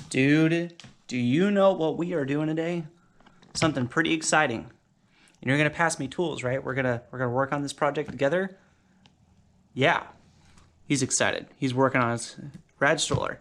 Dude, do you know what we are doing today? Something pretty exciting. And you're gonna pass me tools, right? We're gonna work on this project together. Yeah, he's excited. He's working on his RAD stroller.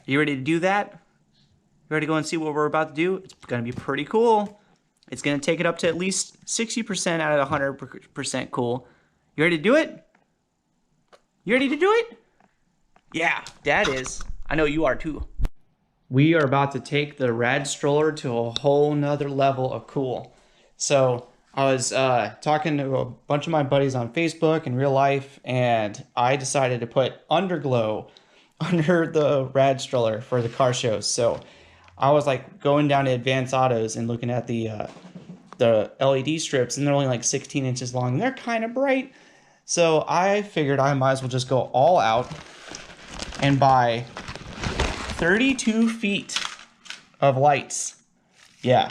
You ready to do that? You ready to go and see what we're about to do? It's gonna be pretty cool. It's gonna take it up to at least 60% out of 100% cool. You ready to do it? You ready to do it? Yeah, Dad is. I know you are too. We are about to take the RAD stroller to a whole nother level of cool. So I was talking to a bunch of my buddies on Facebook in real life, and I decided to put underglow under the RAD stroller for the car shows. So I was like going down to Advanced Autos and looking at the LED strips, and they're only like 16 inches long, and they're kind of bright. So I figured I might as well just go all out and buy 32 feet of lights. Yeah,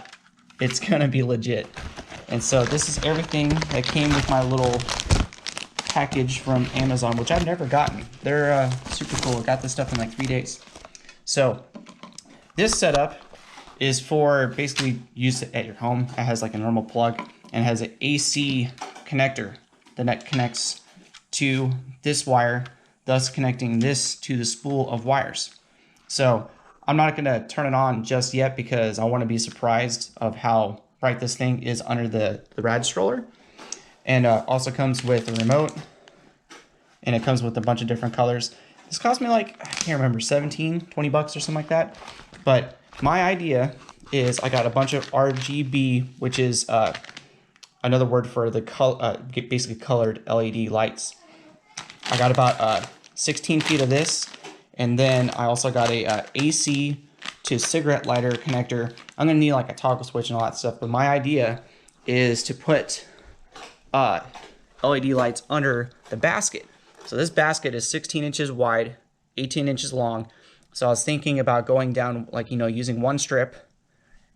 it's gonna be legit. And so this is everything that came with my little package from Amazon, which I've never gotten. They're super cool. I got this stuff in like 3 days. So this setup is for basically use at your home. It has like a normal plug and has an AC connector that connects to this wire, thus connecting this to the spool of wires. So I'm not gonna turn it on just yet because I wanna be surprised of how bright this thing is under the RAD stroller. And also comes with a remote, and it comes with a bunch of different colors. This cost me like, I can't remember, 17, 20 bucks or something like that. But my idea is I got a bunch of RGB, which is another word for the basically colored LED lights. I got about 16 feet of this, and then I also got a AC to cigarette lighter connector. I'm gonna need like a toggle switch and all that stuff, but my idea is to put LED lights under the basket. So this basket is 16 inches wide, 18 inches long. So I was thinking about going down, like, using one strip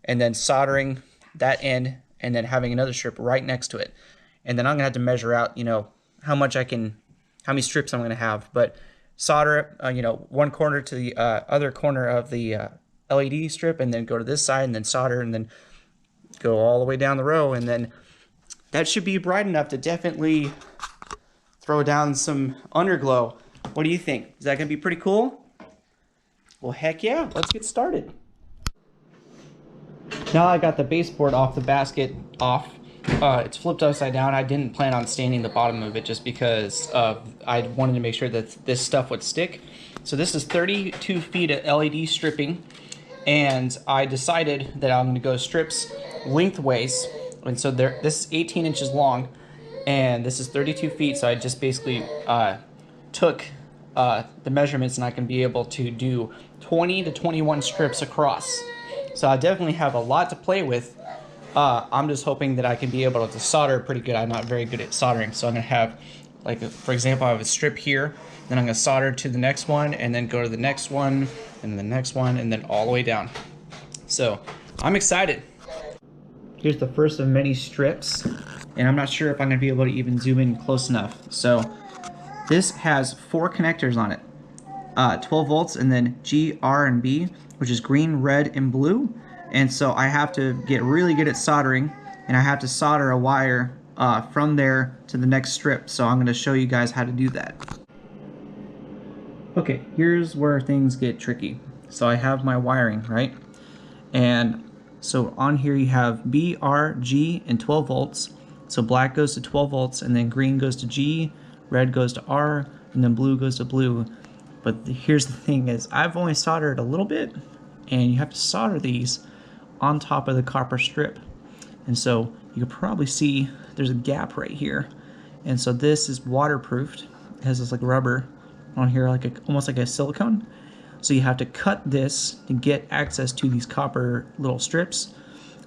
and then soldering that end and then having another strip right next to it. And then I'm gonna have to measure out, how many strips I'm gonna have. But solder, one corner to the other corner of the LED strip, and then go to this side and then solder, and then go all the way down the row. And then that should be bright enough to definitely throw down some underglow. What do you think? Is that gonna be pretty cool? Well, heck yeah, let's get started. Now I got the baseboard off the basket off. It's flipped upside down. I didn't plan on staining the bottom of it just because I wanted to make sure that this stuff would stick. So this is 32 feet of LED stripping, and I decided that I'm gonna go strips lengthways. And so this is 18 inches long, and this is 32 feet. So I just basically took the measurements, and I can be able to do 20 to 21 strips across. So I definitely have a lot to play with. I'm just hoping that I can be able to solder pretty good. I'm not very good at soldering, so I'm gonna have, like, for example, I have a strip here, then I'm gonna solder to the next one, and then go to the next one, and the next one, and then all the way down. So I'm excited. Here's the first of many strips, and I'm not sure if I'm gonna be able to even zoom in close enough. So this has 4 connectors on it, 12 volts, and then G, R, and B, which is green, red, and blue. And so I have to get really good at soldering, and I have to solder a wire from there to the next strip. So I'm going to show you guys how to do that. Okay, here's where things get tricky. So I have my wiring, right? And so on here you have B, R, G, and 12 volts. So black goes to 12 volts, and then green goes to G, red goes to R, and then blue goes to blue. But here's the thing is, I've only soldered a little bit, and you have to solder these on top of the copper strip. And so you can probably see there's a gap right here. And so this is waterproofed. It has this like rubber on here, like almost like a silicone. So you have to cut this to get access to these copper little strips.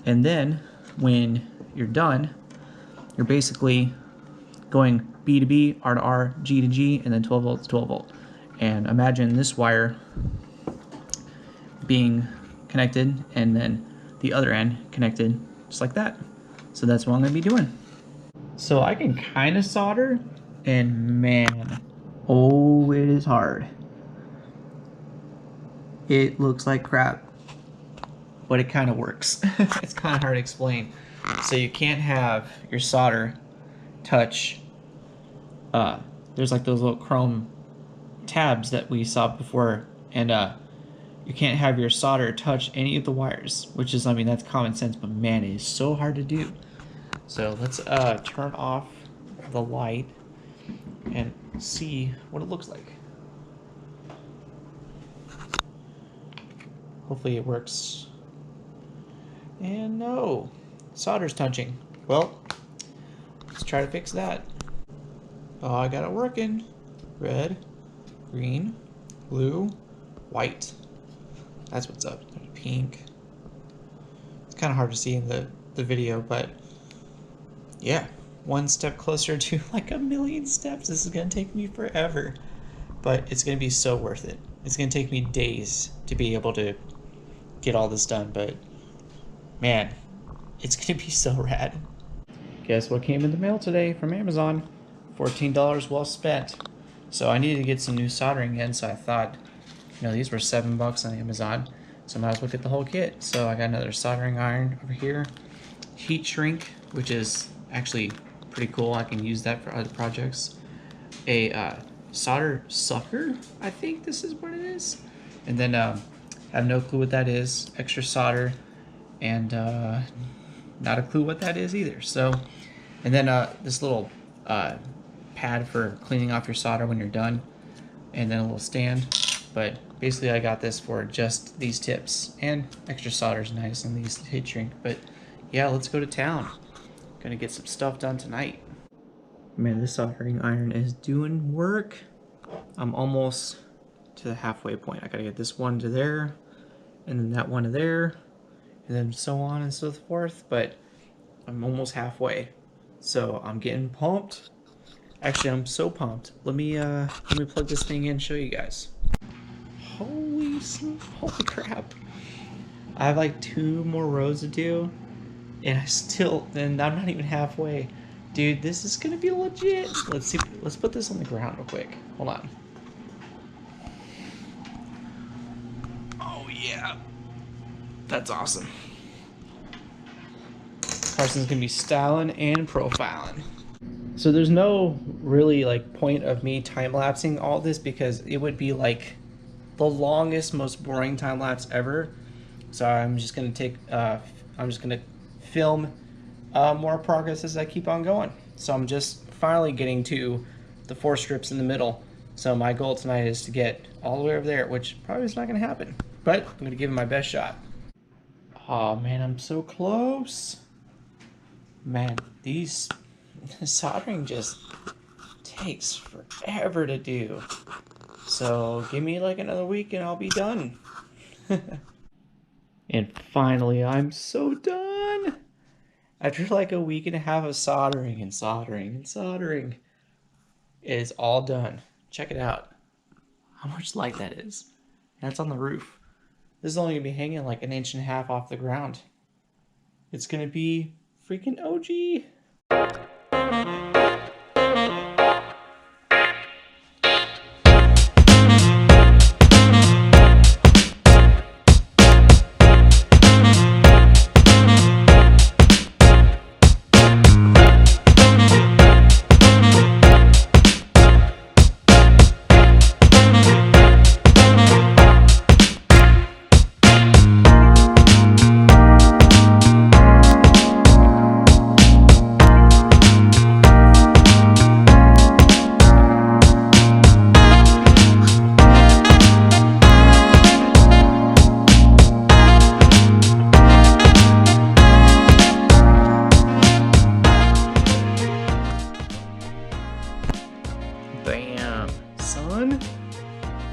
And then when you're done, you're basically going B to B, R to R, G to G, and then 12 volts, 12 volt. And imagine this wire being connected, and then the other end connected just like that. So that's what I'm gonna be doing. So I can kind of solder, and man, oh, it is hard. It looks like crap, but it kind of works. It's kind of hard to explain. So you can't have your solder touch, there's like those little chrome tabs that we saw before, and you can't have your solder touch any of the wires, which is, I mean, that's common sense, but man, it is so hard to do. So let's turn off the light and see what it looks like. Hopefully it works. And no, solder's touching. Well, let's try to fix that. Oh, I got it working. Red, green, blue, white. That's what's up. Pink. It's kind of hard to see in the video, but yeah, one step closer to like a million steps. This is going to take me forever, but it's going to be so worth it. It's going to take me days to be able to get all this done, but man, it's going to be so rad. Guess what came in the mail today from Amazon? $14 well spent. So I needed to get some new soldering in, so I thought, you know, these were $7 on Amazon, so I might as well get the whole kit. So I got another soldering iron over here, heat shrink, which is actually pretty cool. I can use that for other projects. A solder sucker, I think this is what it is. And then I have no clue what that is. Extra solder, and not a clue what that is either. So, and then this little pad for cleaning off your solder when you're done, and then a little stand. But basically I got this for just these tips, and extra solder is nice on these heat shrink. But yeah, let's go to town. Gonna get some stuff done tonight. Man, this soldering iron is doing work. I'm almost to the halfway point. I gotta get this one to there, and then that one to there, and then so on and so forth. But I'm almost halfway, so I'm getting pumped. Actually, I'm so pumped. Let me plug this thing in and show you guys. Holy crap! I have like 2 more rows to do, and I'm not even halfway. Dude, this is gonna be legit. Let's see. Let's put this on the ground real quick. Hold on. Oh yeah, that's awesome. Carson's gonna be styling and profiling. So there's no really like point of me time lapsing all this, because it would be like the longest, most boring time lapse ever. So I'm just gonna film more progress as I keep on going. So I'm just finally getting to the 4 strips in the middle. So my goal tonight is to get all the way over there, which probably is not gonna happen, but I'm gonna give it my best shot. Oh man, I'm so close. Man, these soldering just takes forever to do. So give me like another week and I'll be done. And finally, I'm so done. After like a week and a half of soldering and soldering and soldering, it is all done. Check it out. How much light that is. That's on the roof. This is only gonna be hanging like 1.5 inches off the ground. It's gonna be freaking OG. Bam, son.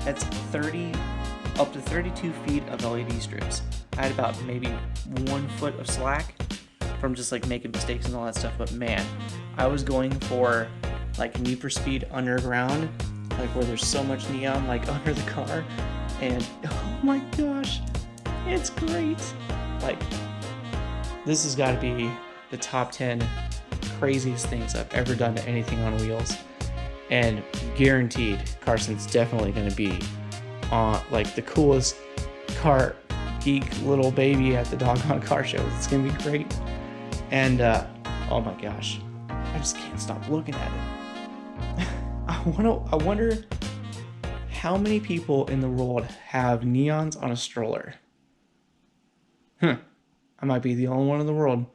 That's 30 up to 32 feet of LED strips. I had about maybe 1 foot of slack from just like making mistakes and all that stuff, but man, I was going for like Need for Speed Underground, like where there's so much neon like under the car, and oh my gosh, it's great. Like, this has got to be the top 10 craziest things I've ever done to anything on wheels, and guaranteed Carson's definitely going to be on like the coolest car geek little baby at the doggone car show. It's gonna be great. And oh my gosh, I just can't stop looking at it. I wonder how many people in the world have neons on a stroller. I might be the only one in the world.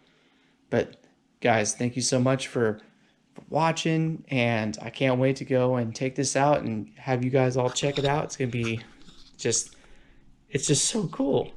But guys, thank you so much for watching, and I can't wait to go and take this out and have you guys all check it out. It's gonna be it's just so cool.